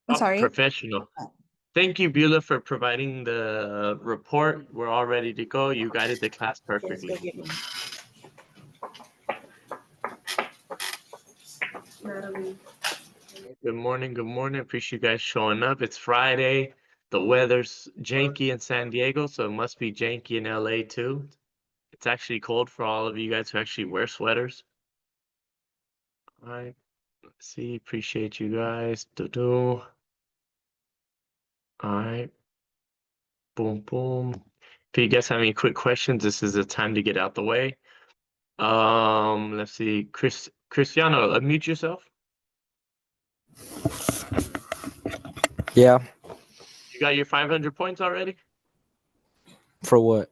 I'm Oh, sorry. professional. Thank you, Beulah, for providing the report. We're all ready to go. You guided the class Yes, go perfectly. get me. Natalie. Good morning. Good morning. Appreciate you guys showing up. It's Friday. The weather's janky in San Diego, so it must be janky in LA too. It's actually cold for all of you guys who actually wear sweaters. All right. Let's see. Appreciate you guys. Do. All right. Boom, boom. If you guys have any quick questions, this is the time to get out the way. Let's see. Cristiano, unmute yourself. Yeah. You got your 500 points already For what?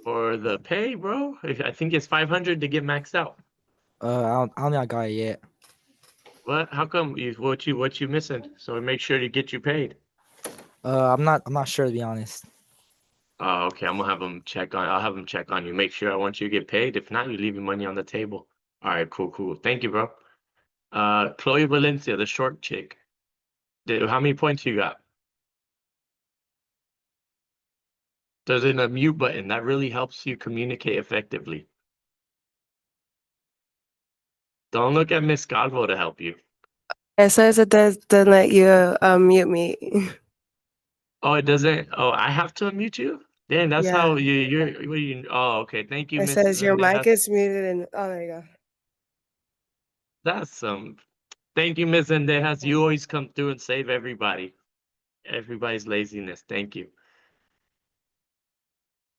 for the pay, bro? I think it's 500 to get maxed out. I don't think I got it yet. What? How come? What you missing? So we make sure to get you paid. I'm not sure, to be honest. Oh, okay. I'm gonna have them check on. I'll have them check on you. Make sure I want you to get paid. If not, you leave your money on the table. All right, cool, cool. Thank you, bro. Chloe Valencia, the short chick. How many points you got? There's a mute button that really helps you communicate effectively. Don't look at Miss Calvo to help you. It says it doesn't let you mute me. Oh, it doesn't. Oh, I have to unmute you. Damn, that's Yeah. how you're. What you? Oh, okay. Thank you, It Miss says your mic Zendejas. is muted and oh, there you go. That's Thank you, Miss Zendejas. You always come through and save everybody. Everybody's laziness. Thank you.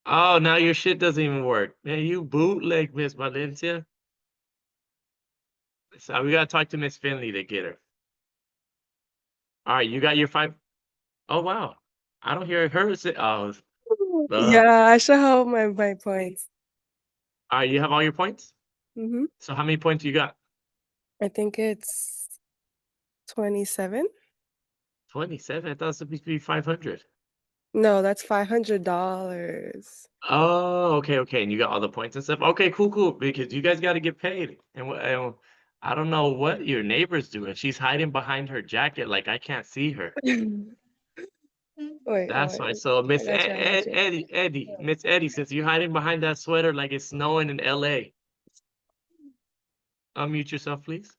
Oh, now your shit doesn't even work. Man, you bootleg Miss Valencia. So we gotta talk to Miss Finley to get her. All right, you got your 5. Oh wow, I don't hear her say. Oh, Yeah, I should hold my points. all right, you have all your points. Mm-hmm. So how many points you got? I think it's 27. 27. I thought it was supposed to be 500. No, that's $500. Oh, okay, okay. And you got all the points and stuff. Okay, cool, cool. Because you guys got to get paid. And I don't know what your neighbor's doing. She's hiding behind her jacket, like I can't see her. Wait, That's why. wait. So I Miss got you. I got you. Miss Eddie, since you're hiding behind that sweater like it's snowing in LA, unmute yourself, please.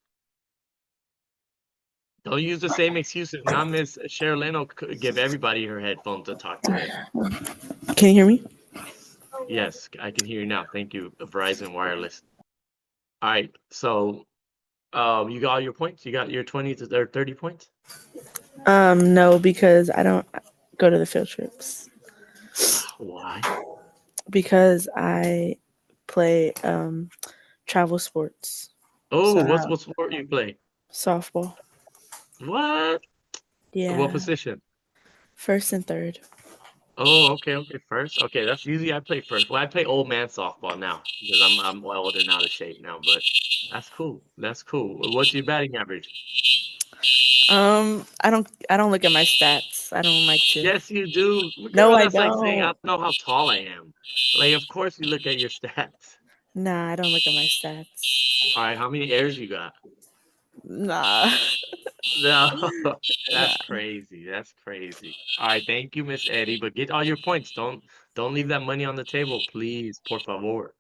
Don't use the same excuses. Now Miss Sherilyn will give everybody her headphones to talk to me. Can you hear me? Yes, I can hear you now. Thank you, Verizon Wireless. All right, so you got all your points? You got your 20 or 30 points? No, because I don't go to the field trips Why? because I play travel sports. Oh, So what sport you play? softball. What? What Yeah, position? first and third. Oh, okay, okay. First, okay. That's usually I play first. Well, I play old man softball now because I'm old and out of shape now. But that's cool. That's cool. What's your batting average? I don't look at my stats. I don't like to. Yes, you do, No, girl. I That's like saying I don't. don't know how tall I am. Like, of course you look at your stats. Nah, I don't look at my stats. All right, how many airs you got? Nah. No, Nah. that's crazy. That's crazy. All right, thank you, Miss Eddie. But get all your points. Don't leave that money on the table, please, por favor.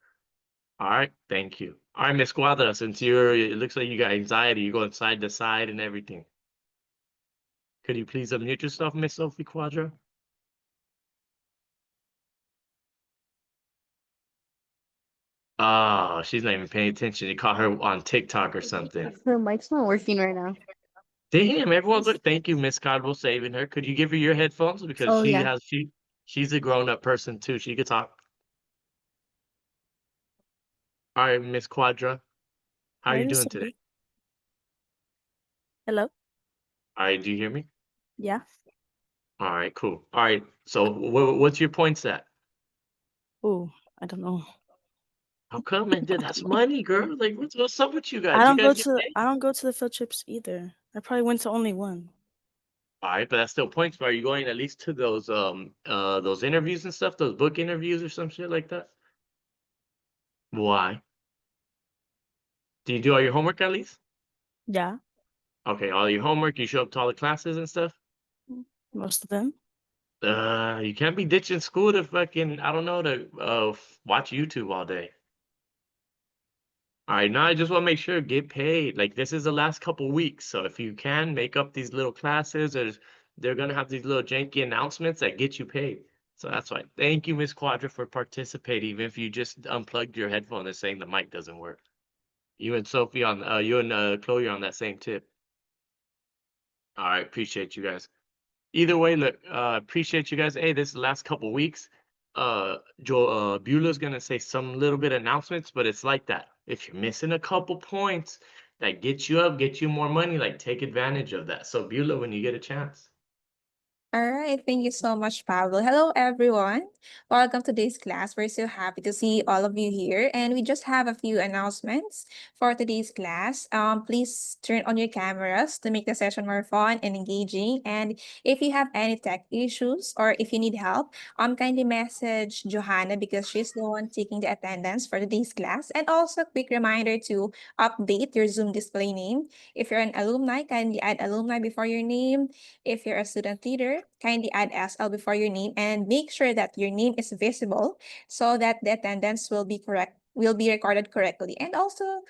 All right, thank you. All right, Miss Cuadra, since it looks like you got anxiety, you're going side to side and everything. Could you please unmute yourself, Miss Sophie Quadra? Oh, she's not even paying attention. You caught her on TikTok or something. Her mic's not working right now. Damn, everyone's like, thank you, Miss Codwell, saving her. Could you give her your headphones because Oh yeah. she's a grown up person too. She could talk. All right, Miss Quadra, how are you doing today? Hello? All right, do you hear me? Yeah. All right, cool. All right, so what's your points at? Ooh, I don't know. How come, man? That's money, girl. Like, what's up with you I guys? You don't go guys get to paid? I don't go to the field trips either. I probably went to only one. All right, but that's still points. But are you going at least to those interviews and stuff, those book interviews or some shit like that? Why? Do you do all your homework at least? Yeah. Okay, all your homework, you show up to all the classes and stuff? Most of them. You can't be ditching school to fucking, I don't know, to watch YouTube all day. All right, now I just want to make sure get paid. Like this is the last couple weeks, so if you can make up these little classes, or they're gonna have these little janky announcements that get you paid. So that's why. Thank you, Miss Quadra, for participating. Even if you just unplugged your headphone and saying the mic doesn't work. You and Sophie on, you and Chloe are on that same tip. All right, appreciate you guys. Either way, look, appreciate you guys. Hey, this is the last couple weeks. Beulah's gonna say some little bit of announcements, but it's like that. If you're missing a couple points that get you up, get you more money, like take advantage of that. So Beulah, when you get a chance. All right, thank you so much, Pablo. Hello, everyone. Welcome to today's class. We're so happy to see all of you here, and we just have a few announcements for today's class. Please turn on your cameras to make the session more fun and engaging. And if you have any tech issues or if you need help, kindly message Johanna because she's the one taking the attendance for today's class. And also, quick reminder to update your Zoom display name. If you're an alumni, kindly add alumni before your name. If you're a student leader, kindly add SL before your name and make sure that your name is visible so that the attendance will be recorded correctly. And also,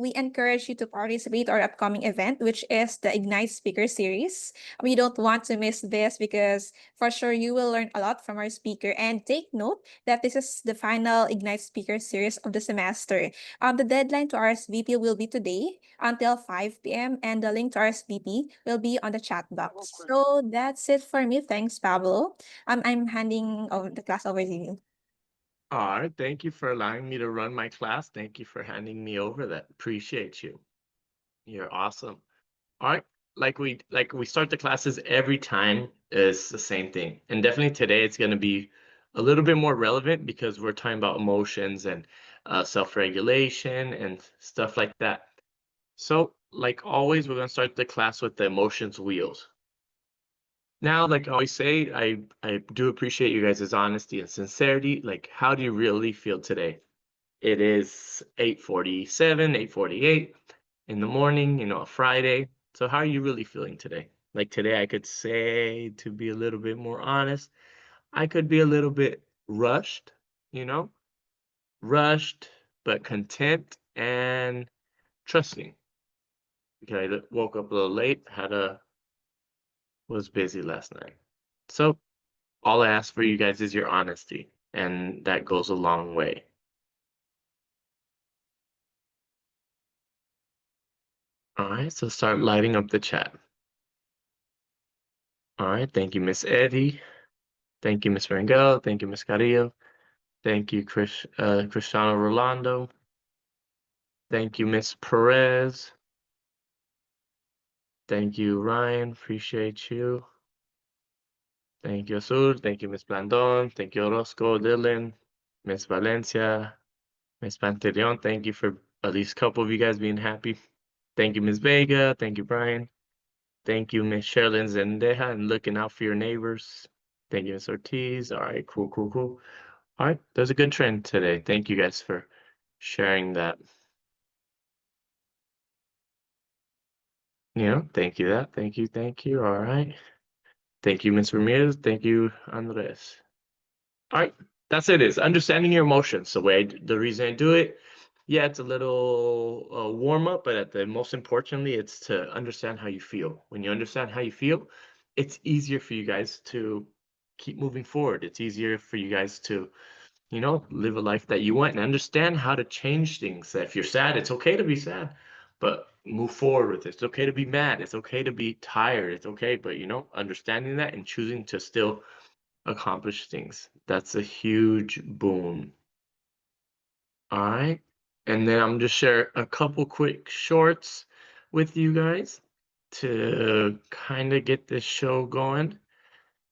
we encourage you to participate our upcoming event, which is the Ignite Speaker Series. We don't want to miss this because for sure you will learn a lot from our speaker. And take note that this is the final Ignite Speaker Series of the semester. The deadline to RSVP will be today until 5 p.m. and the link to RSVP will be on the chat box. So that's it for me. Thanks, Pablo. I'm handing over the class over to you. All right, thank you for allowing me to run my class. Thank you for handing me over that. Appreciate you. You're awesome. All right, like we start the classes every time is the same thing. And definitely today it's going to be a little bit more relevant because we're talking about emotions and self-regulation and stuff like that. So, like always, we're going to start the class with the emotions wheels. Now, like I always say, I do appreciate you guys' honesty and sincerity. Like, how do you really feel today? It is 8:47, 8:48 in the morning, a Friday. So how are you really feeling today? Like today, I could say, to be a little bit more honest, I could be a little bit rushed, you know, rushed, but content and trusting. Okay, I woke up a little late, was busy last night. So all I ask for you guys is your honesty, and that goes a long way. All right, so start lighting up the chat. All right, thank you, Miss Eddie. Thank you, Miss Rangel. Thank you, Miss Carrillo. Thank you, Cristiano Rolando. Thank you, Miss Perez. Thank you, Ryan. Appreciate you. Thank you, Azul. Thank you, Miss Blandon. Thank you, Orozco, Dylan, Miss Valencia, Miss Pantaleon. Thank you for at least a couple of you guys being happy. Thank you, Miss Vega. Thank you, Brian. Thank you, Miss Sherilyn Zendeja, and looking out for your neighbors. Thank you, Miss Ortiz. All right, cool, cool, cool. All right, there's a good trend today. Thank you guys for sharing that. Thank you that. Thank you, thank you. All right. Thank you, Miss Ramirez. Thank you, Andres. All right, that's it. Is understanding your emotions. The reason I do it, yeah, it's a little warm up, but at the most importantly, it's to understand how you feel. When you understand how you feel, it's easier for you guys to keep moving forward. It's easier for you guys to live a life that you want and understand how to change things. That if you're sad, it's okay to be sad, but move forward with it. It's okay to be mad. It's okay to be tired. It's okay, but understanding that and choosing to still accomplish things. That's a huge boon. All right. And then I'm just share a couple quick shorts with you guys to kind of get this show going.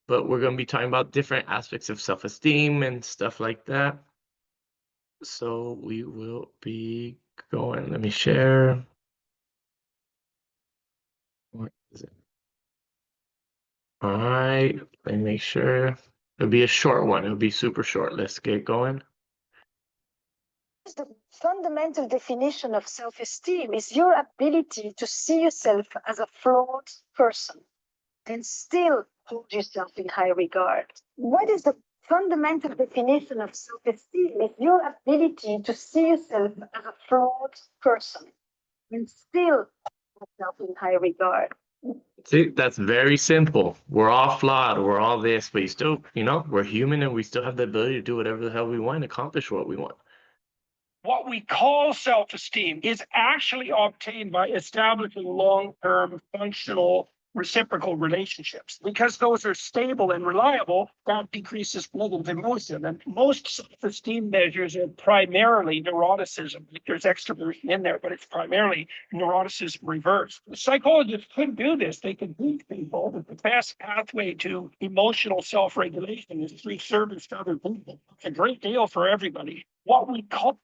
But we're going to be talking about different aspects of self-esteem and stuff like that. So we will be going. Let me share. What is it? All right. Let me make sure. It'll be a short one. It'll be super short. Let's get going. fundamental definition of self-esteem is your ability to see yourself as a flawed person and still hold yourself in high regard. What is the fundamental definition of self-esteem? Is your ability to see yourself as a flawed person and still hold yourself in high regard. See, that's very simple. We're all flawed. We're all this, but you still, we're human and we still have the ability to do whatever the hell we want and accomplish what we want. What we call self-esteem is actually obtained by establishing long-term functional reciprocal relationships. Because those are stable and reliable, that decreases negative emotion. And most self-esteem measures are primarily neuroticism. There's extroversion in there, but it's primarily neuroticism reversed. Psychologists could do this. They could teach people that the best pathway to emotional self-regulation is through service to other people. It's a great deal for everybody. What we call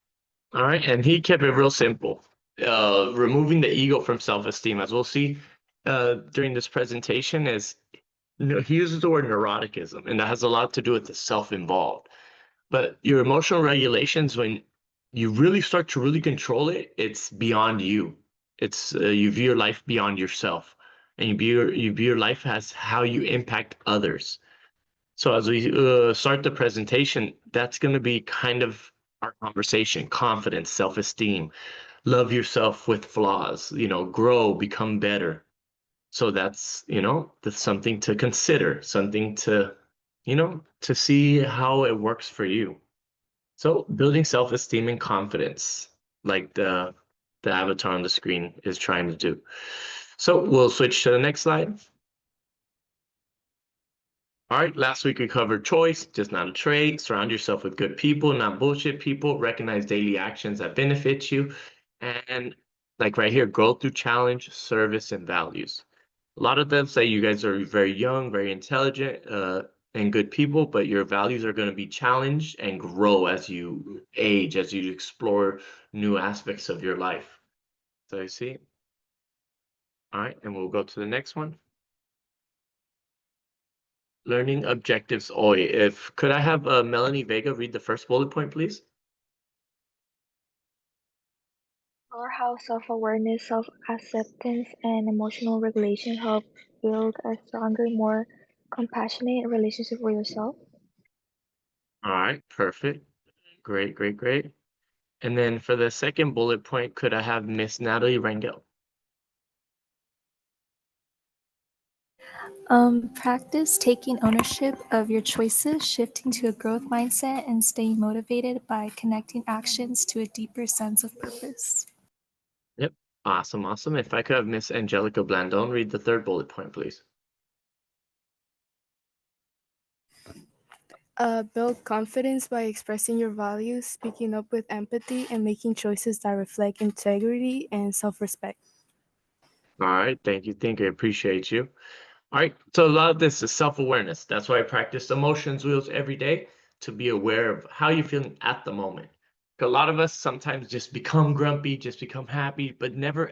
All right, and he kept it real simple. Removing the ego from self-esteem, as we'll see during this presentation, is he uses the word neuroticism, and that has a lot to do with the self-involved. But your emotional regulations, when you really start to really control it, it's beyond you. It's you view your life beyond yourself, and you view your life as how you impact others. So as we start the presentation, that's going to be kind of our conversation: confidence, self-esteem, love yourself with flaws, grow, become better. So that's something to consider, something to see how it works for you. So building self-esteem and confidence, like the avatar on the screen is trying to do. So we'll switch to the next slide. All right, last week we covered choice, just not a trait. Surround yourself with good people, not bullshit people. Recognize daily actions that benefit you. And like right here, growth through challenge, service, and values. A lot of them say you guys are very young, very intelligent, and good people, but your values are going to be challenged and grow as you age, as you explore new aspects of your life. So you see? All right, and we'll go to the next one. Learning objectives. Could I have Melanie Vega read the first bullet point, please? Or how self-awareness, self-acceptance, and emotional regulation help build a stronger, more compassionate relationship with yourself. All right, perfect. Great, great, great. And then for the second bullet point, could I have Miss Natalie Rangel? Practice taking ownership of your choices, shifting to a growth mindset, and staying motivated by connecting actions to a deeper sense of purpose. Yep. Awesome, awesome. If I could have Miss Angelica Blandon read the third bullet point, please. Build confidence by expressing your values, speaking up with empathy, and making choices that reflect integrity and self-respect. All right, thank you. I appreciate you. All right, so a lot of this is self-awareness. That's why I practice emotions wheels every day, to be aware of how you're feeling at the moment. A lot of us sometimes just become grumpy, just become happy, but never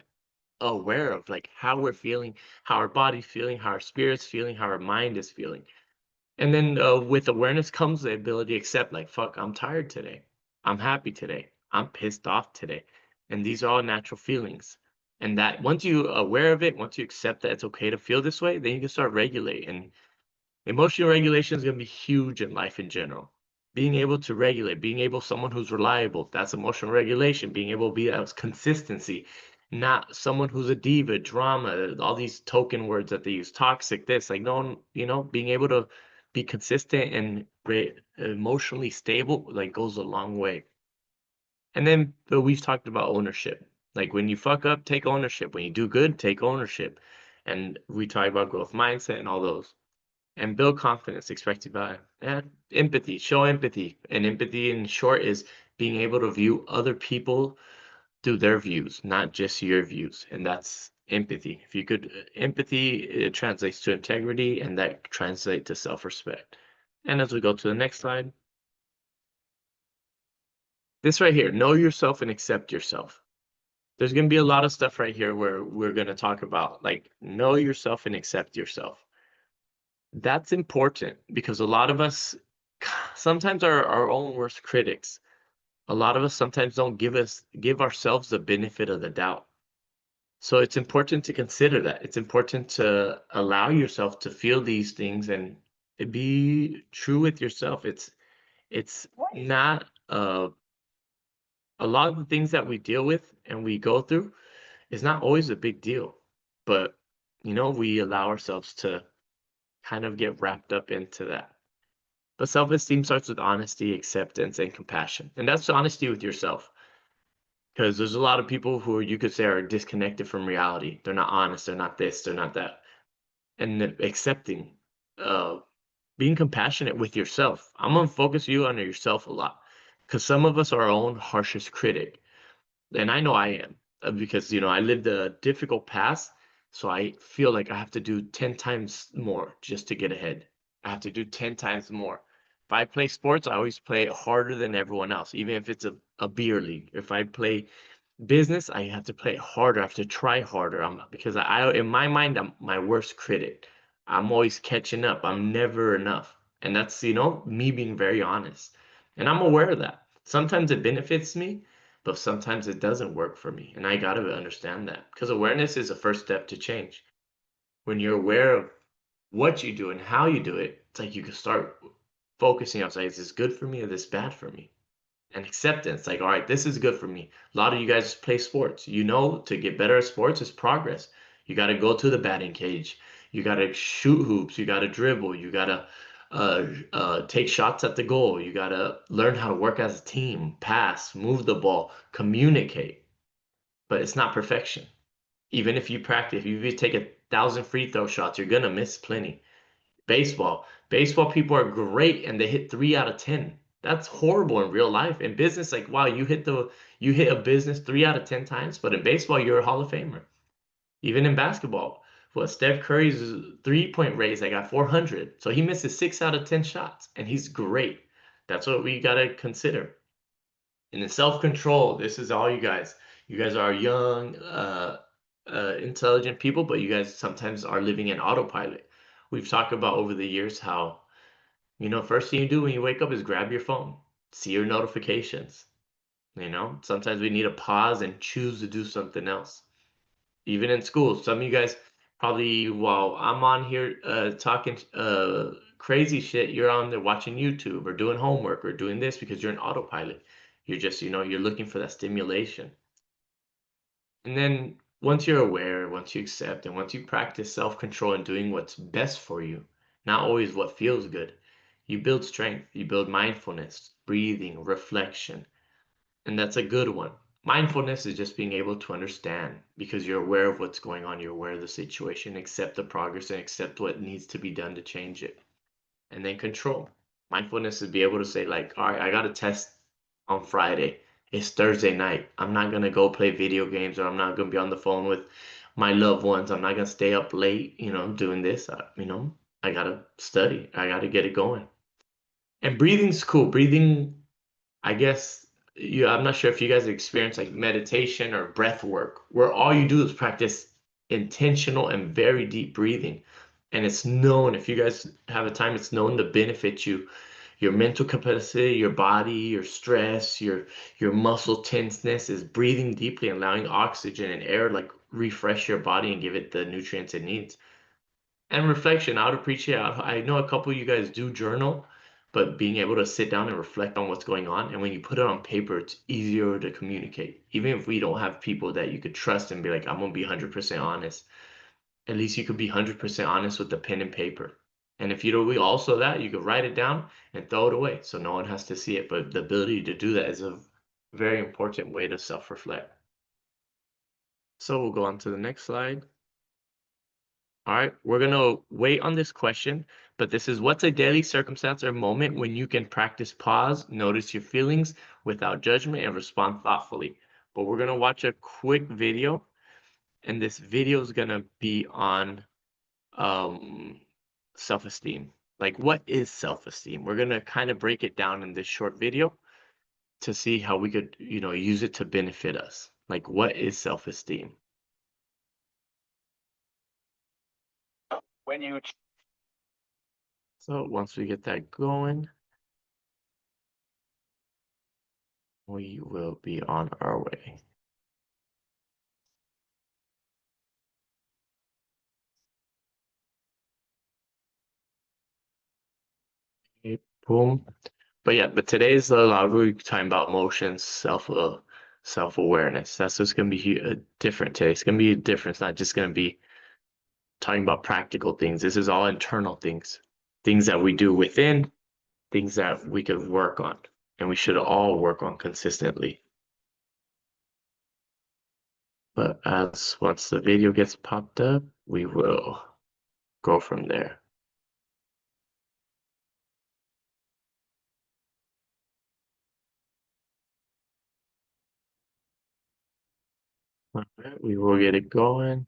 aware of like how we're feeling, how our body's feeling, how our spirit's feeling, how our mind is feeling. And then with awareness comes the ability to accept, like, fuck, I'm tired today. I'm happy today. I'm pissed off today. And these are all natural feelings. And that once you're aware of it, once you accept that it's okay to feel this way, then you can start regulating. And emotional regulation is going to be huge in life in general. Being able to regulate, being able someone who's reliable, that's emotional regulation. Being able to be that consistency, not someone who's a diva, drama, all these token words that they use, toxic, this, like, no, being able to be consistent and emotionally stable, like, goes a long way. And then we've talked about ownership. Like, when you fuck up, take ownership. When you do good, take ownership. And we talk about growth mindset and all those. And build confidence, expected by empathy, show empathy. And empathy, in short, is being able to view other people through their views, not just your views. And that's empathy. If you could, empathy, it translates to integrity, and that translates to self-respect. And as we go to the next slide, this right here, know yourself and accept yourself. There's going to be a lot of stuff right here where we're going to talk about, like, know yourself and accept yourself. That's important because a lot of us sometimes are our own worst critics. a lot of us sometimes don't give ourselves the benefit of the doubt. So it's important to consider that. It's important to allow yourself to feel these things and be true with yourself. It's not a lot of the things that we deal with and we go through is not always a big deal, but we allow ourselves to kind of get wrapped up into that. But self-esteem starts with honesty, acceptance, and compassion. And that's honesty with yourself. Because there's a lot of people who you could say are disconnected from reality. They're not honest, they're not this, they're not that. And accepting, being compassionate with yourself. I'm gonna focus you on yourself a lot. Because some of us are our own harshest critic. And I know I am, because I lived a difficult past, so I feel like I have to do 10 times more just to get ahead. I have to do 10 times more. If I play sports, I always play harder than everyone else, even if it's a beer league. If I play business, I have to play harder. I have to try harder. Because in my mind, I'm my worst critic. I'm always catching up. I'm never enough. And that's, me being very honest. And I'm aware of that. Sometimes it benefits me, but sometimes it doesn't work for me. And I got to understand that, because awareness is the first step to change. When you're aware of what you do and how you do it, it's like you can start focusing on, is this good for me or this bad for me? And acceptance, like, all right, this is good for me. A lot of you guys play sports. To get better at sports is progress. You got to go to the batting cage. You got to shoot hoops. You got to dribble. You got to take shots at the goal. You got to learn how to work as a team, pass, move the ball, communicate. But it's not perfection. Even if you practice, if you take 1,000 free throw shots, you're going to miss plenty. Baseball people are great and they hit 3 out of 10. That's horrible in real life. In business, like, wow, you hit a business 3 out of 10 times, but in baseball, you're a Hall of Famer. Even in basketball, Steph Curry's 3-point rate, I got 400. So he misses 6 out of 10 shots and he's great. That's what we got to consider. And in self-control, this is all you guys. You guys are young, intelligent people, but you guys sometimes are living in autopilot. We've talked about over the years how, first thing you do when you wake up is grab your phone, see your notifications. Sometimes we need to pause and choose to do something else. Even in school, some of you guys probably, while I'm on here talking crazy shit, you're on there watching YouTube or doing homework or doing this because you're in autopilot. You're just, you're looking for that stimulation. And then once you're aware, once you accept, and once you practice self-control and doing what's best for you, not always what feels good, you build strength, you build mindfulness, breathing, reflection. And that's a good one. Mindfulness is just being able to understand because you're aware of what's going on, you're aware of the situation, accept the progress, and accept what needs to be done to change it. And then control. Mindfulness is be able to say, like, all right, I got a test on Friday. It's Thursday night. I'm not going to go play video games, or I'm not going to be on the phone with my loved ones. I'm not going to stay up late, doing this. I got to study. I got to get it going. And breathing's cool. Breathing, I guess, I'm not sure if you guys experience like meditation or breath work, where all you do is practice intentional and very deep breathing. And it's known, if you guys have a time, it's known to benefit you, your mental capacity, your body, your stress, your muscle tenseness. Is breathing deeply and allowing oxygen and air like refresh your body and give it the nutrients it needs. And reflection, I would appreciate, I know a couple of you guys do journal, but being able to sit down and reflect on what's going on. And when you put it on paper, it's easier to communicate. Even if we don't have people that you could trust and be like, I'm going to be 100% honest, at least you could be 100% honest with the pen and paper. And if you don't, also that, you could write it down and throw it away so no one has to see it. But the ability to do that is a very important way to self-reflect. So we'll go on to the next slide. All right, we're going to wait on this question, but this is, what's a daily circumstance or moment when you can practice pause, notice your feelings without judgment, and respond thoughtfully? But we're going to watch a quick video, and this video is going to be on self-esteem. Like, what is self-esteem? We're going to kind of break it down in this short video to see how we could, use it to benefit us. Like, what is self-esteem? When you So once we get that going, we will be on our way. Okay, boom. But today's we're talking about emotions, self-awareness. That's what's gonna be different today. It's gonna be different. It's not just gonna be talking about practical things. This is all internal things, things that we do within, things that we could work on, and we should all work on consistently. But once the video gets popped up, we will go from there. All right, we will get it going.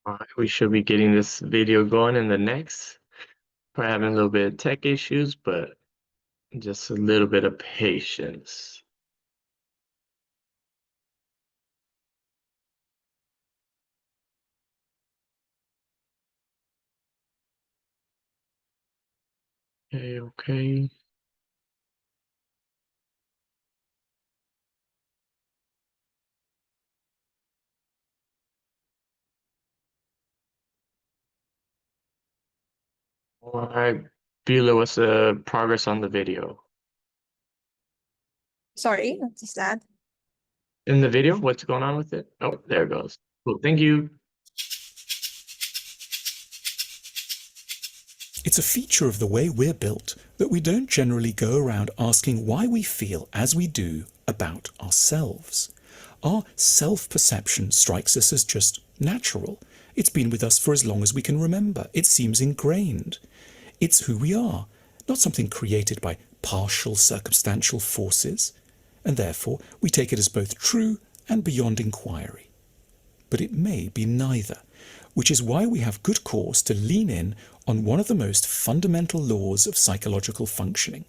All right, we should be getting this video going in the next. We're having a little bit of tech issues, but just a little bit of patience. Okay. All right, Beulah, what's the progress on the video? Sorry, what is that? In the video, what's going on with it? Oh, there it goes. Cool, thank you. It's a feature of the way we're built that we don't generally go around asking why we feel as we do about ourselves. Our self-perception strikes us as just natural. It's been with us for as long as we can remember. It seems ingrained. It's who we are, not something created by partial circumstantial forces, and therefore we take it as both true and beyond inquiry. But it may be neither, which is why we have good cause to lean in on one of the most fundamental laws of psychological functioning,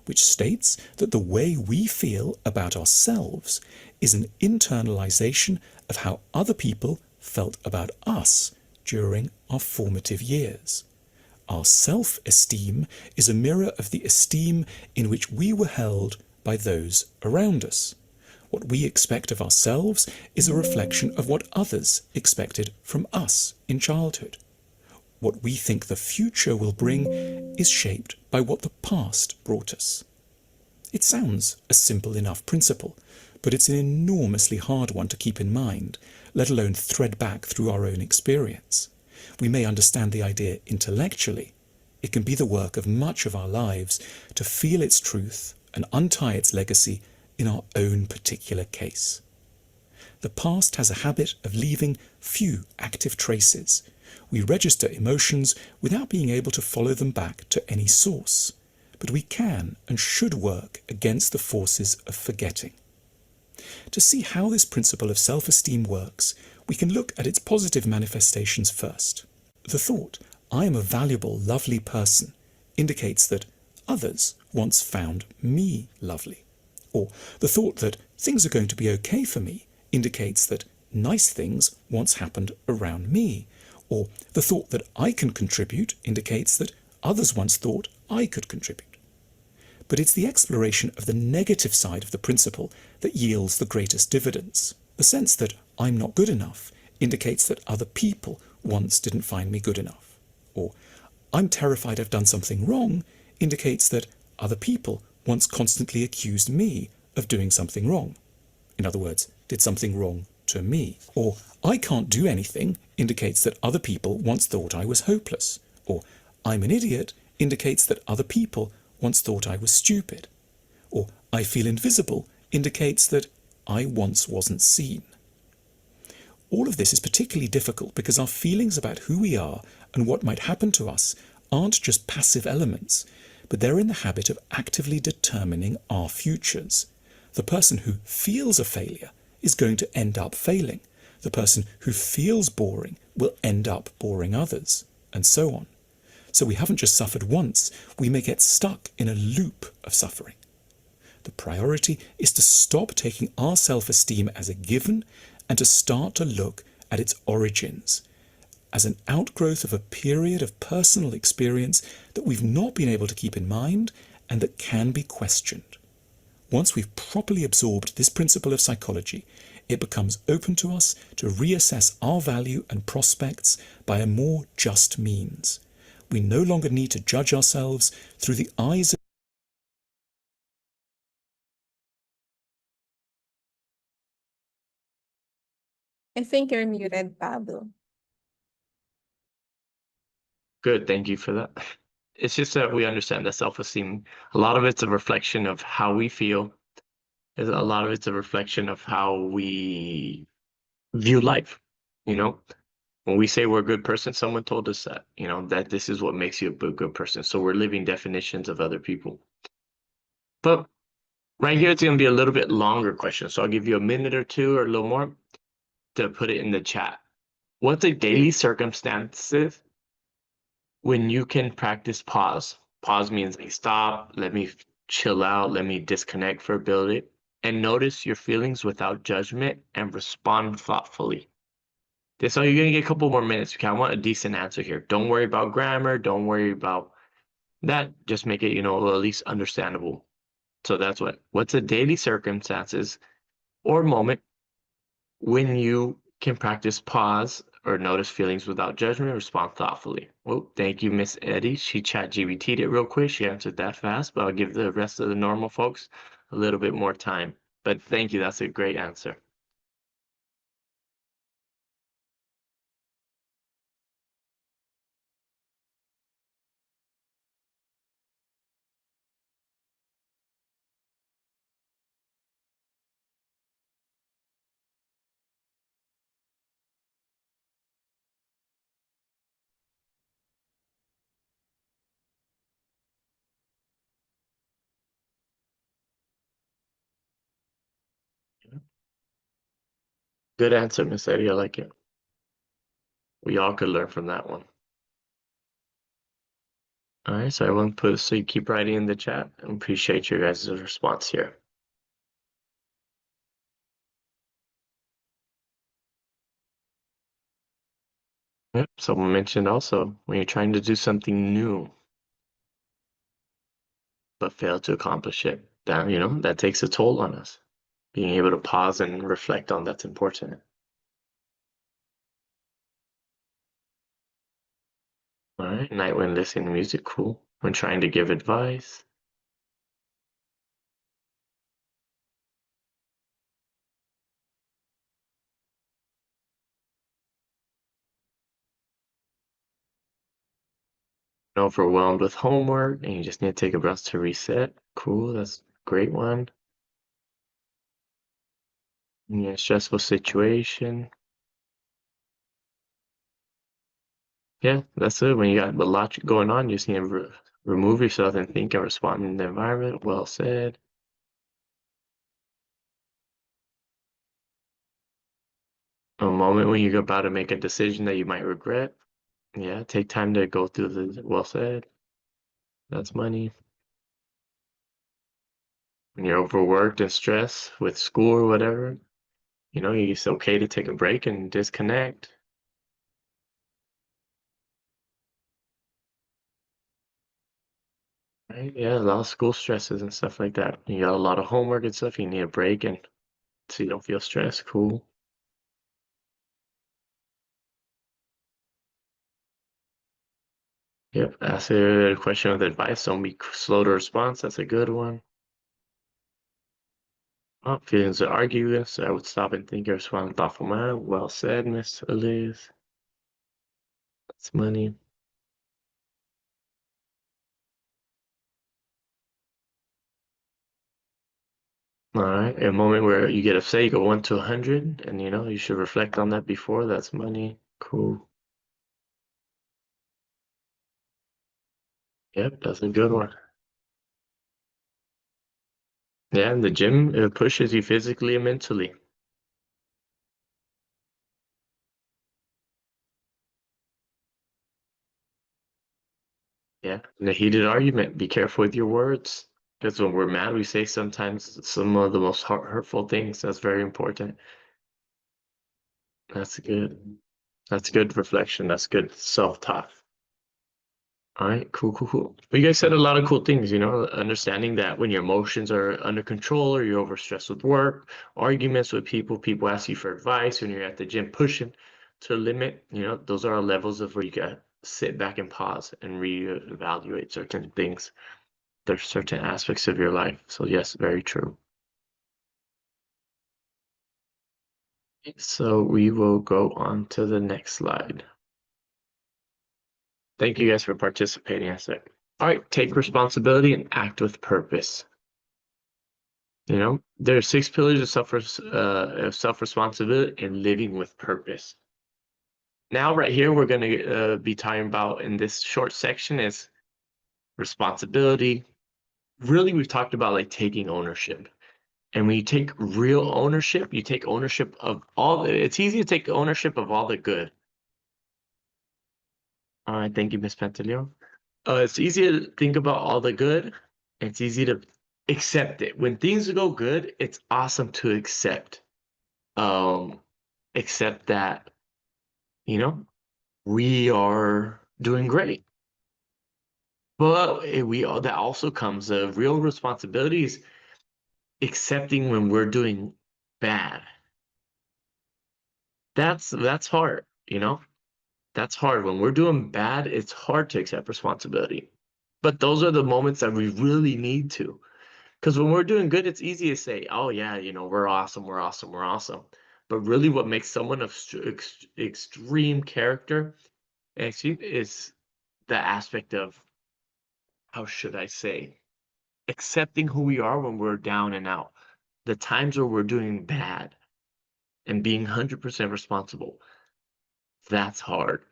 which states that the way we feel about ourselves is an internalization of how other people felt about us during our formative years. Our self-esteem is a mirror of the esteem in which we were held by those around us. What we expect of ourselves is a reflection of what others expected from us in childhood. What we think the future will bring is shaped by what the past brought us. It sounds a simple enough principle, but it's an enormously hard one to keep in mind, let alone thread back through our own experience. We may understand the idea intellectually. It can be the work of much of our lives to feel its truth and untie its legacy in our own particular case. The past has a habit of leaving few active traces. We register emotions without being able to follow them back to any source, but we can and should work against the forces of forgetting. To see how this principle of self-esteem works, we can look at its positive manifestations first. The thought, "I am a valuable, lovely person," indicates that others once found me lovely. Or the thought that things are going to be okay for me indicates that nice things once happened around me. Or the thought that I can contribute indicates that others once thought I could contribute. But it's the exploration of the negative side of the principle that yields the greatest dividends. The sense that I'm not good enough indicates that other people once didn't find me good enough. Or I'm terrified I've done something wrong indicates that other people once constantly accused me of doing something wrong. In other words, did something wrong to me. Or I can't do anything indicates that other people once thought I was hopeless. Or I'm an idiot indicates that other people once thought I was stupid. Or I feel invisible indicates that I once wasn't seen. All of this is particularly difficult because our feelings about who we are and what might happen to us aren't just passive elements, but they're in the habit of actively determining our futures. The person who feels a failure is going to end up failing. The person who feels boring will end up boring others, and so on. So we haven't just suffered once, we may get stuck in a loop of suffering. The priority is to stop taking our self-esteem as a given and to start to look at its origins as an outgrowth of a period of personal experience that we've not been able to keep in mind and that can be questioned. Once we've properly absorbed this principle of psychology, it becomes open to us to reassess our value and prospects by a more just means. We no longer need to judge ourselves through the eyes of I think you're muted, Pablo. Good, thank you for that. It's just that we understand that self-esteem, a lot of it's a reflection of how we feel. A lot of it's a reflection of how we view life. You know, when we say we're a good person, someone told us that, you know, that this is what makes you a good person. So we're living definitions of other people. But right here, it's going to be a little bit longer question. So I'll give you a minute or two or a little more to put it in the chat. What's a daily circumstances when you can practice pause? Pause means like stop, let me chill out, let me disconnect for a bit, and notice your feelings without judgment and respond thoughtfully. So you're gonna get a couple more minutes. Okay, I want a decent answer here. Don't worry about grammar. Don't worry about that. Just make it, you know, at least understandable. So that's what's a daily circumstances or moment when you can practice pause or notice feelings without judgment, respond thoughtfully. Well, thank you, Miss Eddie. She chat GBT'd it real quick. She answered that fast, but I'll give the rest of the normal folks a little bit more time. But thank you. That's a great answer. Good answer, Miss Eddie. I like it. We all could learn from that one. All right, so everyone so you keep writing in the chat. I appreciate your guys' response here. Yep, someone mentioned also when you're trying to do something new but fail to accomplish it, that you know, that takes a toll on us. Being able to pause and reflect on that's important. All right, night when listening to music, cool. When trying to give advice. Overwhelmed with homework and you just need to take a breath to reset. Cool, that's a great one. Yeah, stressful situation. Yeah, that's it. When you got a lot going on, you just need to remove yourself and think and respond in the environment. Well said. A moment when you're about to make a decision that you might regret. Yeah, take time to go through the well said. That's money. When you're overworked and stressed with school or whatever, you know, it's okay to take a break and disconnect. Right? Yeah, a lot of school stresses and stuff like that. You got a lot of homework and stuff, you need a break and so you don't feel stressed. Cool. Yep, ask a question with advice. Don't be slow to response. That's a good one. Oh, feelings to argue, so I would stop and think and respond with thoughtful mind. Well said, Miss Elise. That's money. All right, a moment where you get upset, you go 1 to 100, and you know, you should reflect on that before. That's money. Cool. Yep, that's a good one. Yeah, in the gym, it pushes you physically and mentally. Yeah, in a heated argument, be careful with your words. Because when we're mad, we say sometimes some of the most hurtful things. That's very important. That's good. That's good reflection. That's good self-talk. All right, cool. Well, you guys said a lot of cool things, you know, understanding that when your emotions are under control or you're overstressed with work, arguments with people ask you for advice when you're at the gym pushing to the limit, you know, those are levels of where you got to sit back and pause and reevaluate certain things. There's certain aspects of your life. So yes, very true. So we will go on to the next slide. Thank you guys for participating. All right, take responsibility and act with purpose. You know, there are 6 pillars of self-responsibility and living with purpose. Now, right here, we're going to be talking about in this short section is responsibility. Really, we've talked about like taking ownership. And when you take real ownership, you take ownership of it's easy to take ownership of all the good. All right, thank you, Ms. Pantaleon. It's easy to think about all the good. It's easy to accept it. When things go good, it's awesome to accept. Accept that, you know, we are doing great. But that also comes a real responsibility is accepting when we're doing bad. That's hard, you know? That's hard. When we're doing bad, it's hard to accept responsibility. But those are the moments that we really need to. Because when we're doing good, it's easy to say, oh, yeah, you know, we're awesome, we're awesome, we're awesome. But really what makes someone of extreme character is the aspect of, how should I say, accepting who we are when we're down and out. The times where we're doing bad and being 100% responsible. That's hard.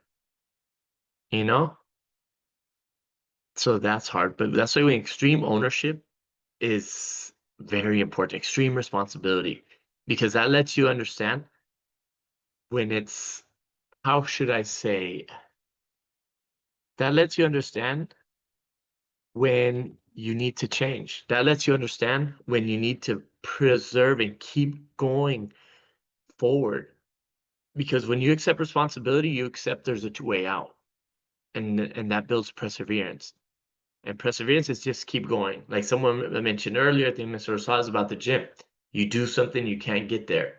You know? So that's hard. But that's why extreme ownership is very important. Extreme responsibility. Because that lets you understand when it's, how should I say, that lets you understand when you need to change. That lets you understand when you need to preserve and keep going forward. Because when you accept responsibility, you accept there's a way out. And that builds perseverance. And perseverance is just keep going. Like someone mentioned earlier, I think Mr. Rosales, about the gym. You do something, you can't get there.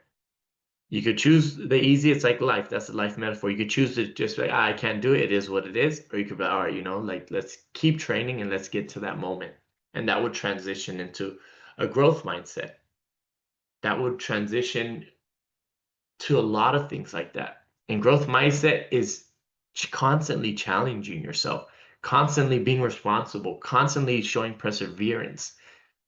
You could choose the easy, it's like life. That's the life metaphor. You could choose to just like, I can't do it. It is what it is. Or you could be like, all right, you know, like let's keep training and let's get to that moment. And that would transition into a growth mindset. That would transition to a lot of things like that. And growth mindset is constantly challenging yourself, constantly being responsible, constantly showing perseverance,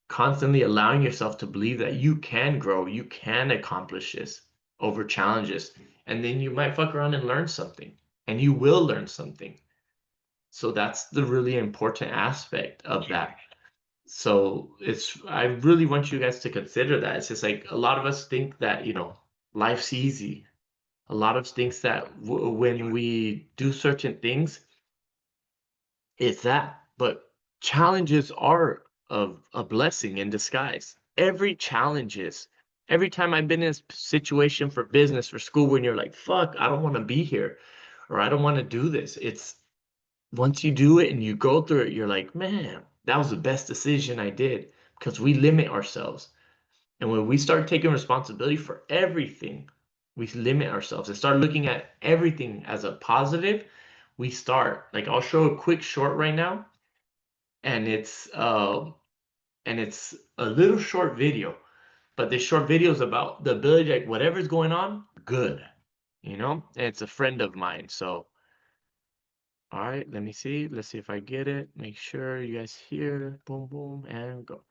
constantly allowing yourself to believe that you can grow, you can accomplish this over challenges. And then you might fuck around and learn something, and you will learn something. So that's the really important aspect of that. So I really want you guys to consider that. It's just like a lot of us think that, you know, life's easy. A lot of us thinks that when we do certain things, it's that. But challenges are a blessing in disguise. Every time I've been in a situation for business, for school, when you're like, fuck, I don't want to be here, or I don't want to do this. It's once you do it and you go through it, you're like, man, that was the best decision I did, because we limit ourselves. And when we start taking responsibility for everything, we limit ourselves and start looking at everything as a positive. We start, like, I'll show a quick short right now, and it's a little short video, but this short video is about the ability to, like, whatever's going on, good, you know. And it's a friend of mine, so all right, let me see. Let's see if I get it. Make sure you guys hear. Boom, boom, and go.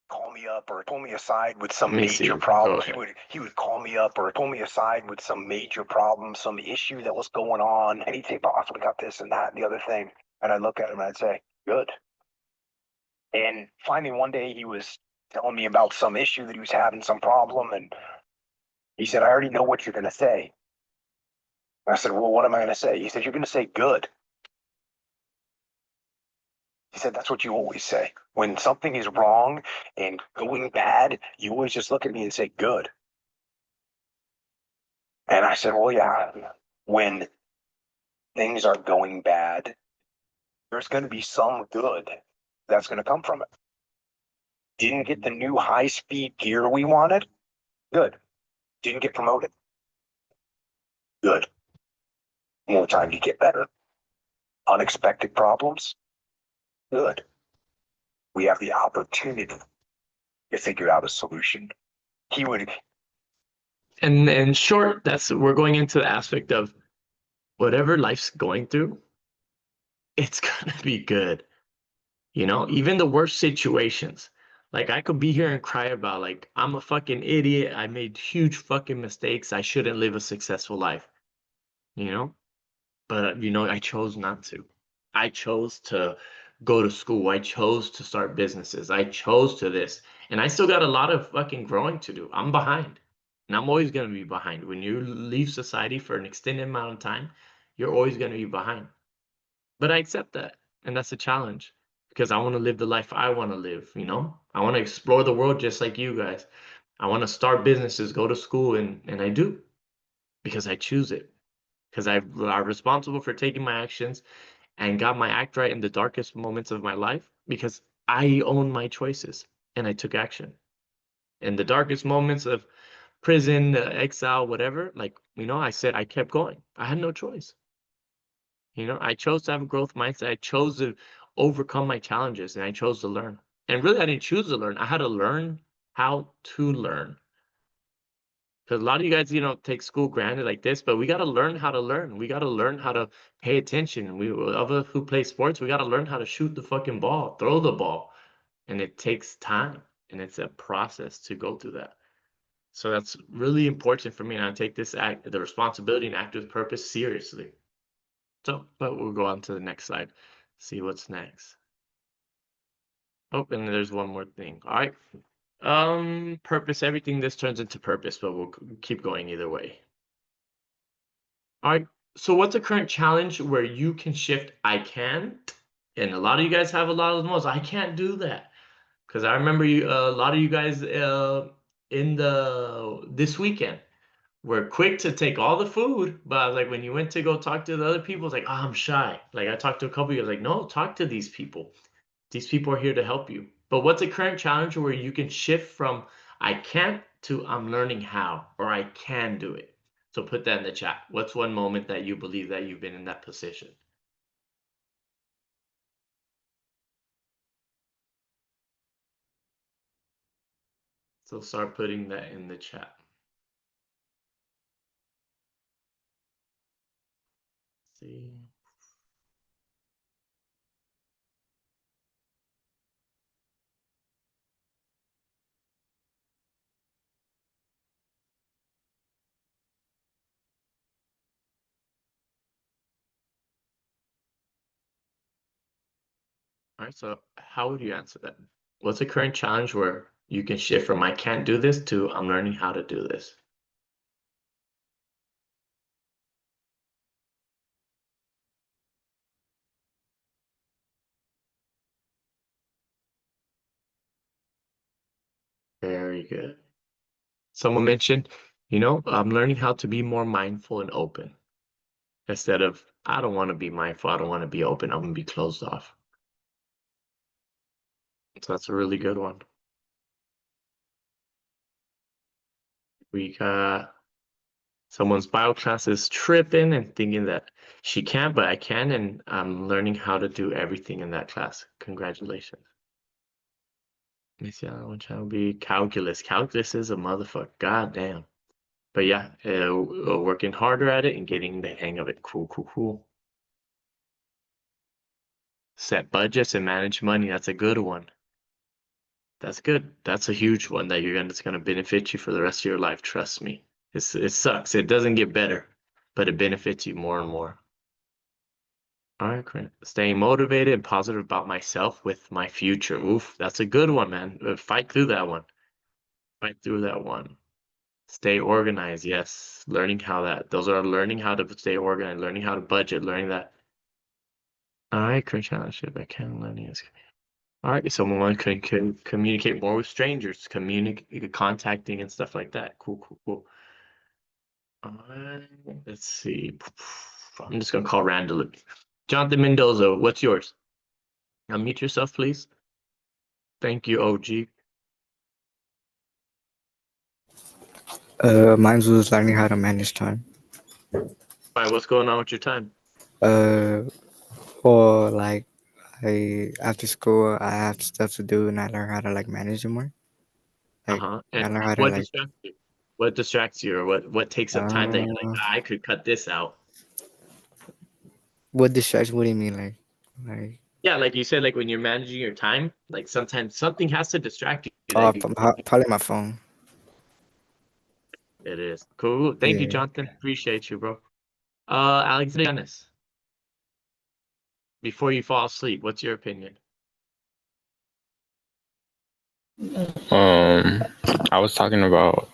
Call me up or pull me aside with some Let me see. major Go problem. ahead. He would call me up or pull me aside with some major problem, some issue that was going on, and he'd say, "Boss, we got this and that and the other thing." And I'd look at him and I'd say, "Good." And finally, one day he was telling me about some issue that he was having, some problem, and he said, "I already know what you're going to say." And I said, "Well, what am I going to say?" He said, "You're going to say good." He said, "That's what you always say. When something is wrong and going bad, you always just look at me and say good." And I said, well, yeah, when things are going bad, there's going to be some good that's going to come from it. Didn't get the new high-speed gear we wanted? Good. Didn't get promoted? Good. More time to get better. Unexpected problems? Good. We have the opportunity to figure out a solution. He would. And in short, we're going into the aspect of whatever life's going through, it's gonna be good. You know, even the worst situations. Like I could be here and cry about like I'm a fucking idiot. I made huge fucking mistakes. I shouldn't live a successful life. You know? But I chose not to. I chose to go to school. I chose to start businesses. I chose to this. And I still got a lot of fucking growing to do. I'm behind. And I'm always going to be behind. When you leave society for an extended amount of time, you're always going to be behind. But I accept that. And that's a challenge because I want to live the life I want to live, you know? I want to explore the world just like you guys. I want to start businesses, go to school, and I do because I choose it. Because I'm responsible for taking my actions and got my act right in the darkest moments of my life because I own my choices and I took action. In the darkest moments of prison, exile, whatever, like, I said I kept going. I had no choice. I chose to have a growth mindset. I chose to overcome my challenges and I chose to learn. And really, I didn't choose to learn. I had to learn how to learn. Because a lot of you guys, take school granted like this, but we got to learn how to learn. We got to learn how to pay attention. Of us who play sports, we got to learn how to shoot the fucking ball, throw the ball. And it takes time and it's a process to go through that. So that's really important for me. And I take the responsibility and act with purpose seriously. So, but we'll go on to the next slide, see what's next. Oh, and there's one more thing. All right. Purpose, everything this turns into purpose, but we'll keep going either way. All right. So what's a current challenge where you can shift I can? And a lot of you guys have a lot of those. I can't do that. Because I remember a lot of you guys this weekend were quick to take all the food, but like when you went to go talk to the other people, it's like, oh, I'm shy. Like I talked to a couple of you, like, no, talk to these people. These people are here to help you. But what's a current challenge where you can shift from I can't to I'm learning how, or I can do it? So put that in the chat. What's one moment that you believe that you've been in that position? So start putting that in the chat. Let's see. All right, so how would you answer that? What's a current challenge where you can shift from I can't do this to I'm learning how to do this? Very good. Someone mentioned, I'm learning how to be more mindful and open instead of I don't want to be mindful, I don't want to be open, I'm going to be closed off. So that's a really good one. We got someone's bio class is tripping and thinking that she can't, but I can, and I'm learning how to do everything in that class. Congratulations. Miss Yalla, one channel be calculus. Calculus is a motherfucker. God damn. But yeah, working harder at it and getting the hang of it. Cool, cool, cool. Set budgets and manage money. That's a good one. That's good. That's a huge one that it's gonna benefit you for the rest of your life. Trust me. It sucks. It doesn't get better, but it benefits you more and more. All right, great. Staying motivated and positive about myself with my future. Oof, that's a good one, man. Fight through that one. Fight through that one. Stay organized. Yes. Those are learning how to stay organized, learning how to budget, learning that. All right, current challenge. I can learning is. All right, someone can communicate more with strangers, contacting and stuff like that. Cool, cool, cool. Let's see. I'm just gonna call randomly. Jonathan Mendoza, what's yours? Unmute yourself, please. Thank you, OG. Mine was learning how to manage time. All right, what's going on with your time? Or like after school I have stuff to do and I learn how to like manage it more. Like I And learn how to what like distracts you? What distracts you, or what takes up time that you're like, I could cut this out? what distracts, what do you mean like Yeah, like you said, like when you're managing your time, like sometimes something has to distract you that you. probably my phone. It is cool. Thank you, Yeah. Jonathan. Appreciate you, bro. Alexander, before you fall asleep, what's your opinion? I was talking about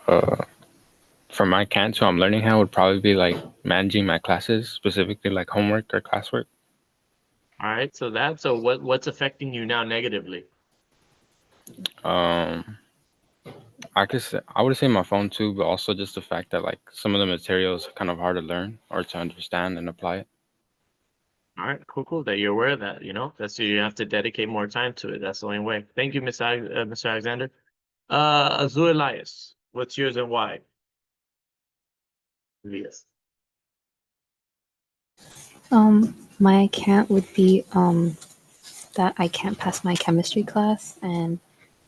for my Canto, I'm learning how would probably be like managing my classes, specifically like homework or classwork. All right, so what's affecting you now negatively? I would say my phone too, but also just the fact that like some of the materials are kind of hard to learn or to understand and apply it. All right, cool. That you're aware of that, that's you have to dedicate more time to it. That's the only way. Thank you, Mr. Alexander. Azul Elias, what's yours and why? Elias. My can't would be that I can't pass my chemistry class, and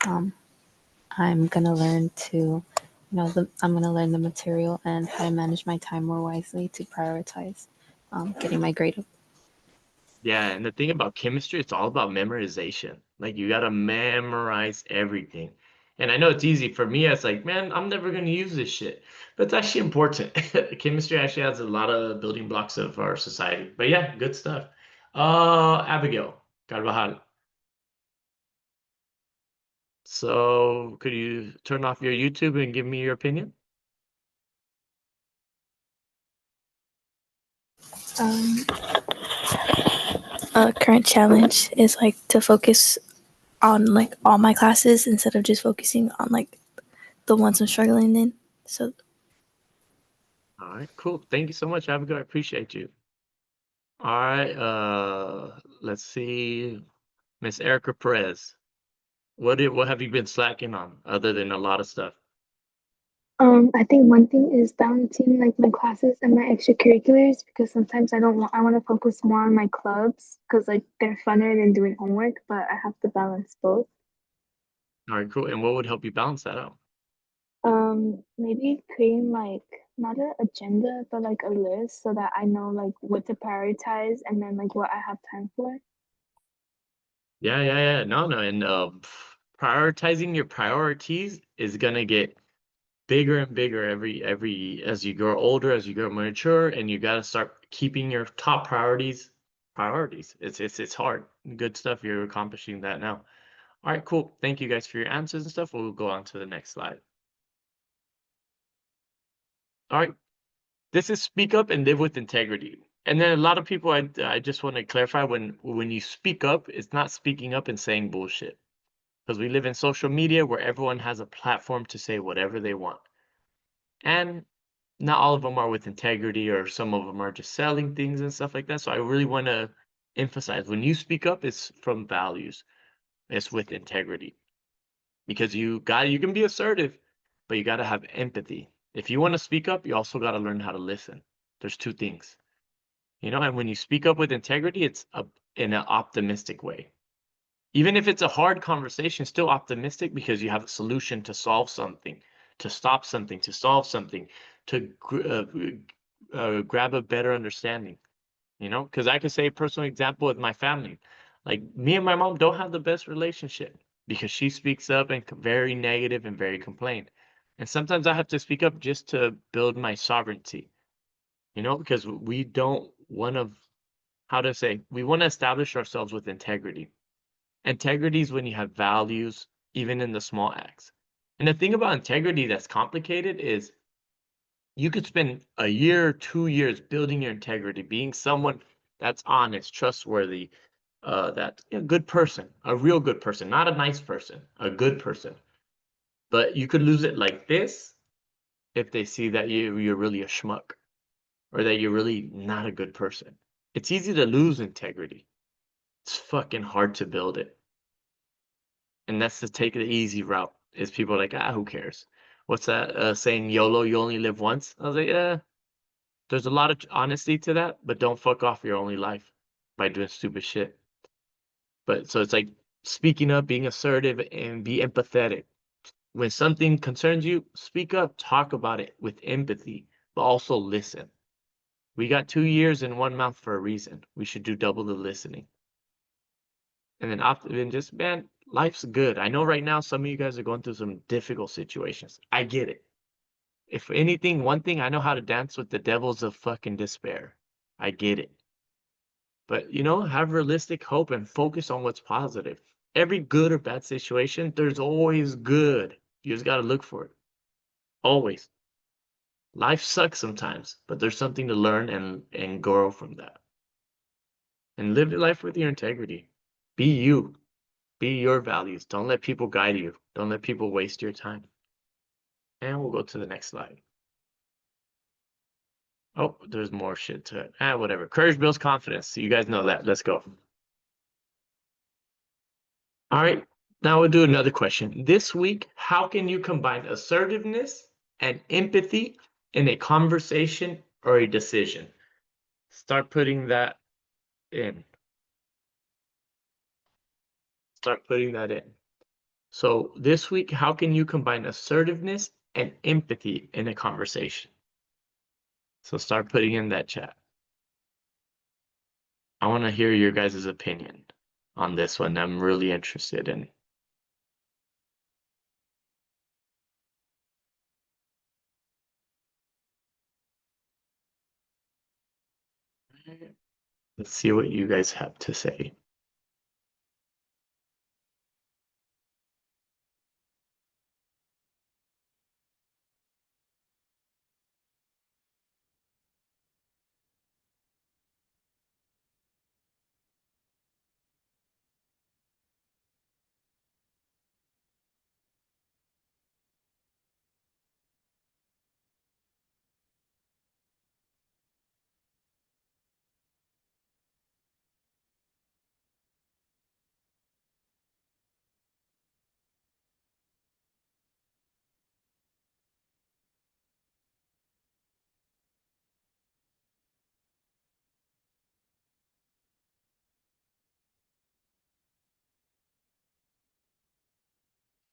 I'm gonna learn to, I'm gonna learn the material and how to manage my time more wisely to prioritize getting my grade up. Yeah, and the thing about chemistry, it's all about memorization. Like you gotta memorize everything. And I know it's easy for me. It's like, man, I'm never gonna use this shit, but it's actually important. Chemistry actually has a lot of building blocks of our society. But yeah, good stuff. Abigail Carvajal. So could you turn off your YouTube and give me your opinion? Current challenge is like to focus on like all my classes instead of just focusing on like the ones I'm struggling in. So All right, cool. Thank you so much, Abigail. I appreciate you. All right, let's see. Miss Erica Perez. What have you been slacking on other than a lot of stuff? I think one thing is balancing like my classes and my extracurriculars because sometimes I want to focus more on my clubs because like they're funner than doing homework, but I have to balance both. All right, cool. And what would help you balance that out? Maybe creating like not an agenda, but like a list so that I know like what to prioritize and then like what I have time for. Yeah. No. And prioritizing your priorities is gonna get bigger and bigger every as you grow older, as you grow more mature, and you gotta start keeping your top priorities. It's hard. Good stuff. You're accomplishing that now. All right, cool. Thank you guys for your answers and stuff. We'll go on to the next slide. All right. This is speak up and live with integrity. And then a lot of people, I just want to clarify when you speak up, it's not speaking up and saying bullshit. Because we live in social media where everyone has a platform to say whatever they want. And not all of them are with integrity, or some of them are just selling things and stuff like that. So I really want to emphasize when you speak up, it's from values, it's with integrity. Because you can be assertive, but you got to have empathy. If you want to speak up, you also got to learn how to listen. There's two things. And when you speak up with integrity, it's in an optimistic way. Even if it's a hard conversation, still optimistic because you have a solution to solve something, to stop something, to solve something, to grab a better understanding. Because I could say a personal example with my family. Like me and my mom don't have the best relationship because she speaks up and very negative and very complained. And sometimes I have to speak up just to build my sovereignty, because we don't want to, how to say, we want to establish ourselves with integrity. Integrity is when you have values, even in the small acts. And the thing about integrity that's complicated is you could spend a year, 2 years building your integrity, being someone that's honest, trustworthy, that good person, a real good person, not a nice person, a good person. But you could lose it like this, if they see that you're really a schmuck or that you're really not a good person. It's easy to lose integrity. It's fucking hard to build it. And that's to take the easy route. Is people are like, who cares? What's that saying? YOLO, you only live once. I was like, there's a lot of honesty to that, but don't fuck off your only life by doing stupid shit. But so it's like speaking up, being assertive, and be empathetic. When something concerns you, speak up, talk about it with empathy, but also listen. We got 2 years in one mouth for a reason. We should do double the listening. And then just, man, life's good. I know right now some of you guys are going through some difficult situations. I get it. If anything, one thing, I know how to dance with the devils of fucking despair. I get it. But, have realistic hope and focus on what's positive. Every good or bad situation, there's always good. You just got to look for it. Always. Life sucks sometimes, but there's something to learn and grow from that. And live your life with your integrity. Be you. Be your values. Don't let people guide you. Don't let people waste your time. And we'll go to the next slide. Oh, there's more shit to it. Whatever. Courage builds confidence. So you guys know that. Let's go. All right. Now we'll do another question. This week, how can you combine assertiveness and empathy in a conversation or a decision? Start putting that in. Start putting that in. So this week, how can you combine assertiveness and empathy in a conversation? So start putting in that chat. I want to hear your guys' opinion on this one. I'm really interested in. Let's see what you guys have to say.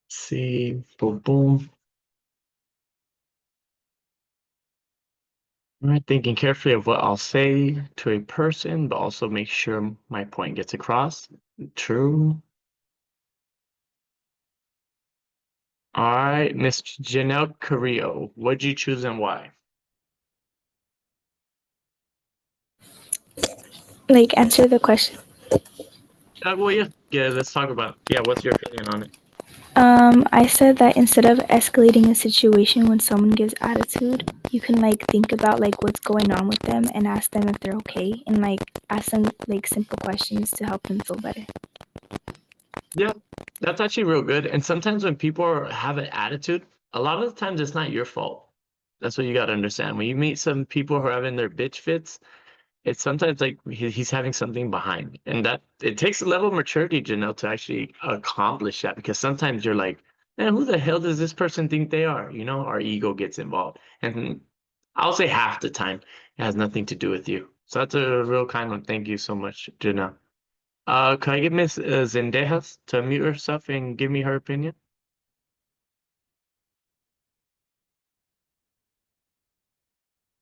See, boom, boom. All right, thinking carefully of what I'll say to a person, but also make sure my point gets across. True. All right, Miss Janelle Carrillo, what'd you choose and why? Like, answer the question. Well, yeah, let's talk about it. Yeah, what's your opinion on it? I said that instead of escalating a situation when someone gives attitude, you can like think about like what's going on with them and ask them if they're okay, and like ask them like simple questions to help them feel better. Yeah, that's actually real good. And sometimes when people have an attitude, a lot of the times it's not your fault. That's what you got to understand. When you meet some people who are having their bitch fits, it's sometimes like he's having something behind, and that it takes a level of maturity, Janelle, to actually accomplish that. Because sometimes you're like, man, who the hell does this person think they are? Our ego gets involved, and I'll say half the time it has nothing to do with you. So that's a real kind one. Thank you so much, Janelle. Can I get Miss Zendejas to mute herself and give me her opinion?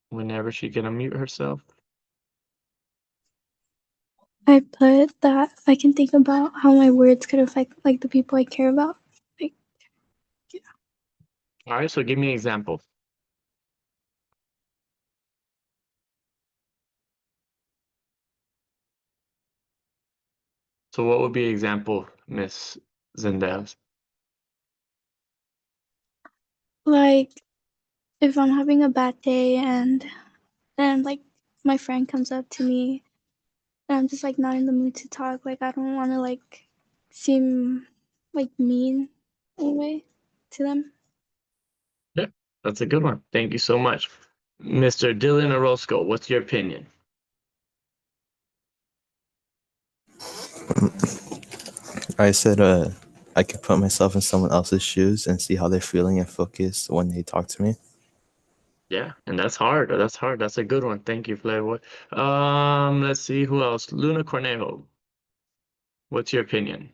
Whenever she can unmute herself. I put that I can think about how my words could affect like the people I care about. Like, yeah. All right, so give me an example. So what would be an example, Miss Zendejas? Like if I'm having a bad day and like my friend comes up to me and I'm just like not in the mood to talk, like I don't want to like seem like mean anyway to them. Yeah, That's a good one. Thank you so much. Mr. Dylan Orozco, what's your opinion? I said I could put myself in someone else's shoes and see how they're feeling and focus when they talk to me. Yeah, and that's hard. That's hard. That's a good one. Thank you, Playboy. Let's see who else. Luna Cornejo, what's your opinion?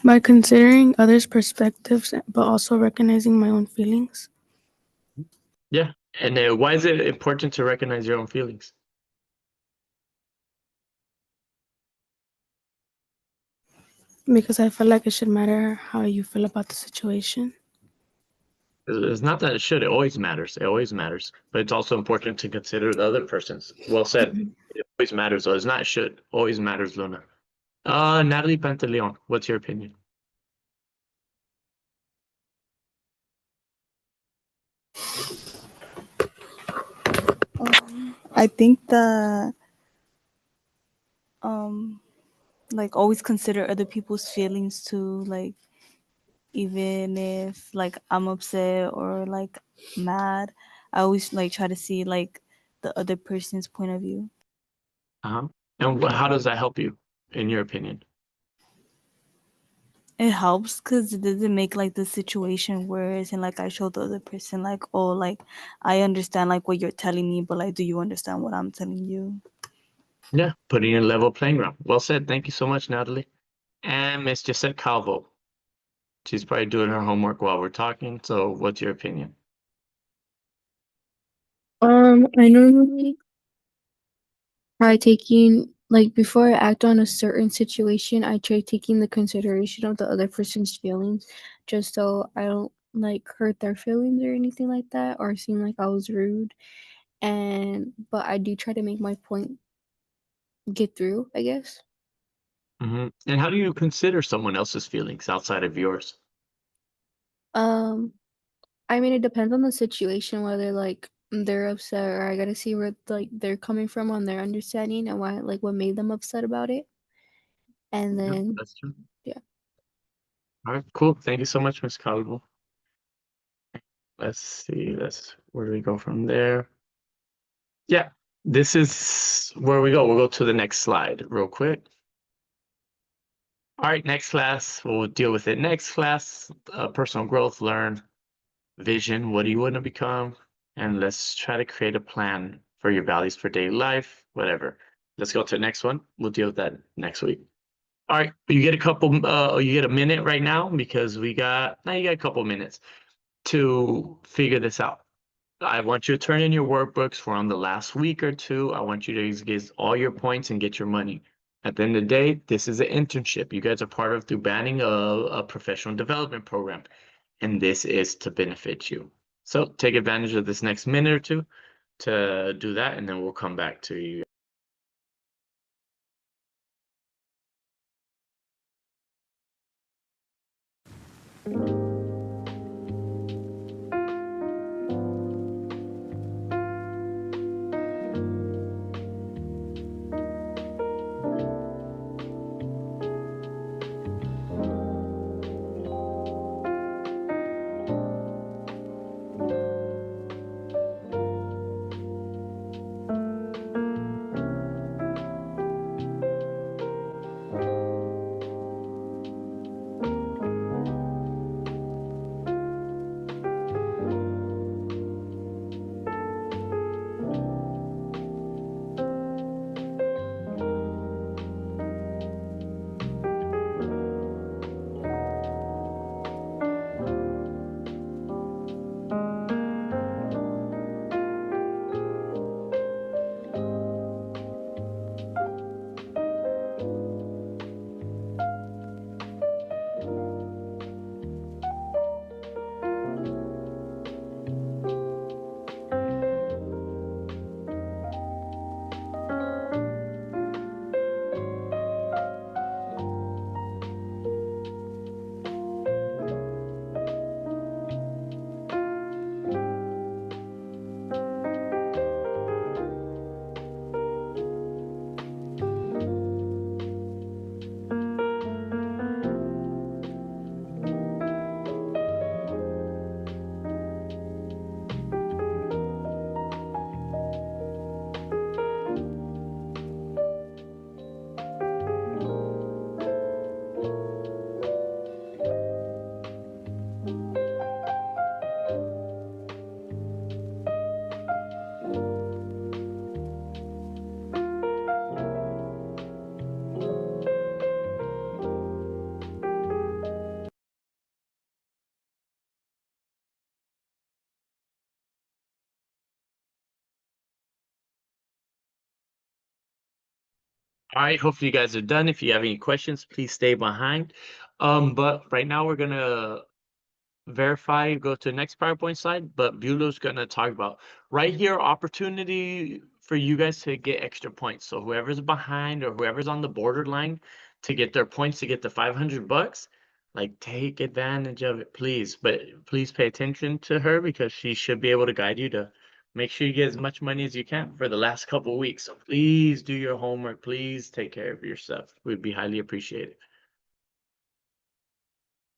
By considering others' perspectives, but also recognizing my own feelings. Yeah, and why is it important to recognize your own feelings? Because I feel like it should matter how you feel about the situation. It's not that it should. It always matters. It always matters. But it's also important to consider the other person's. Well said. It always matters. So it's not should. Always matters, Luna. Natalie Pantaleon, what's your opinion? I think that like always consider other people's feelings too, like even if like I'm upset or like mad, I always like try to see like the other person's point of view. Uh-huh. And how does that help you, in your opinion? It helps because it doesn't make like the situation worse, and like I show the other person like, oh, like I understand like what you're telling me, but like do you understand what I'm telling you? Yeah, putting in a level playing ground. Well said. Thank you so much, Natalie. And Miss Gisette Calvo. She's probably doing her homework while we're talking. So what's your opinion? I normally try taking like before I act on a certain situation, I try taking the consideration of the other person's feelings, just so I don't like hurt their feelings or anything like that, or seem like I was rude. But I do try to make my point get through, I guess. And how do you consider someone else's feelings outside of yours? Um, I mean, it depends on the situation, whether like they're upset or I gotta see where like they're coming from on their understanding and why like what made them upset about it. And Yeah, then that's true. yeah. All right, cool. Thank you so much, Miss Calvo. Let's see. Where do we go from there? Yeah, this is where we go. We'll go to the next slide real quick. All right, next class. We'll deal with it. Next class, personal growth, learn, vision. What do you want to become? And let's try to create a plan for your values for daily life, whatever. Let's go to the next one. We'll deal with that next week. All right, you get a minute right now because you got a couple minutes to figure this out. I want you to turn in your workbooks for on the last week or two. I want you to get all your points and get your money. At the end of the day, this is an internship. You guys are part of through banning a professional development program, and this is to benefit you. So take advantage of this next minute or two to do that, and then we'll come back to you. All right, hopefully you guys are done. If you have any questions, please stay behind. But right now we're gonna verify, go to the next PowerPoint slide, but Bulo's gonna talk about right here, opportunity for you guys to get extra points. So whoever's behind or whoever's on the borderline to get their points to get the $500, like take advantage of it, please. But please pay attention to her because she should be able to guide you to make sure you get as much money as you can for the last couple of weeks. So please do your homework. Please take care of yourself. We'd be highly appreciated.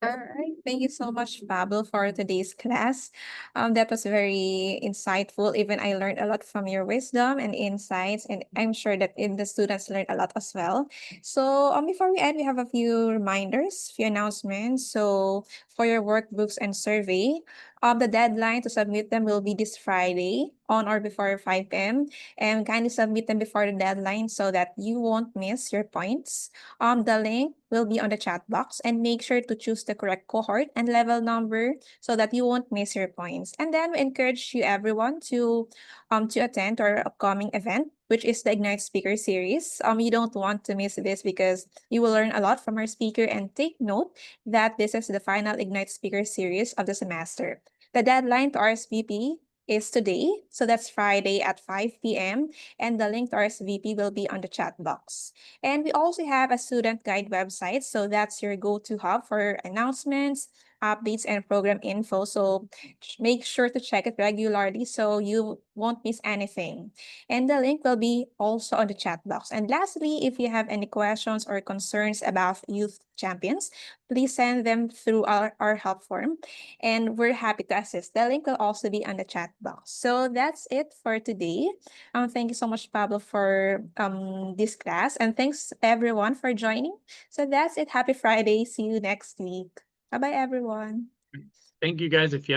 All right. Thank you so much, Pablo, for today's class. That was very insightful. Even I learned a lot from your wisdom and insights, and I'm sure that the students learned a lot as well. So, before we end, we have a few reminders, few announcements. So, for your workbooks and survey, the deadline to submit them will be this Friday on or before 5 p.m. And kindly submit them before the deadline so that you won't miss your points. The link will be on the chat box, and make sure to choose the correct cohort and level number so that you won't miss your points. And then we encourage you everyone to attend our upcoming event, which is the Ignite Speaker Series. You don't want to miss this because you will learn a lot from our speaker, and take note that this is the final Ignite Speaker Series of the semester. The deadline to RSVP is today, so that's Friday at 5 p.m. and the link to RSVP will be on the chat box. And we also have a student guide website. So that's your go-to hub for announcements, updates, and program info. So make sure to check it regularly so you won't miss anything. And the link will be also on the chat box. And lastly, if you have any questions or concerns about Youth Champions, please send them through our help form, and we're happy to assist. The link will also be on the chat box. So that's it for today. Thank you so much, Pablo, for this class, and thanks everyone for joining. So that's it. Happy Friday. See you next week. Bye bye, everyone. Thank you guys. If you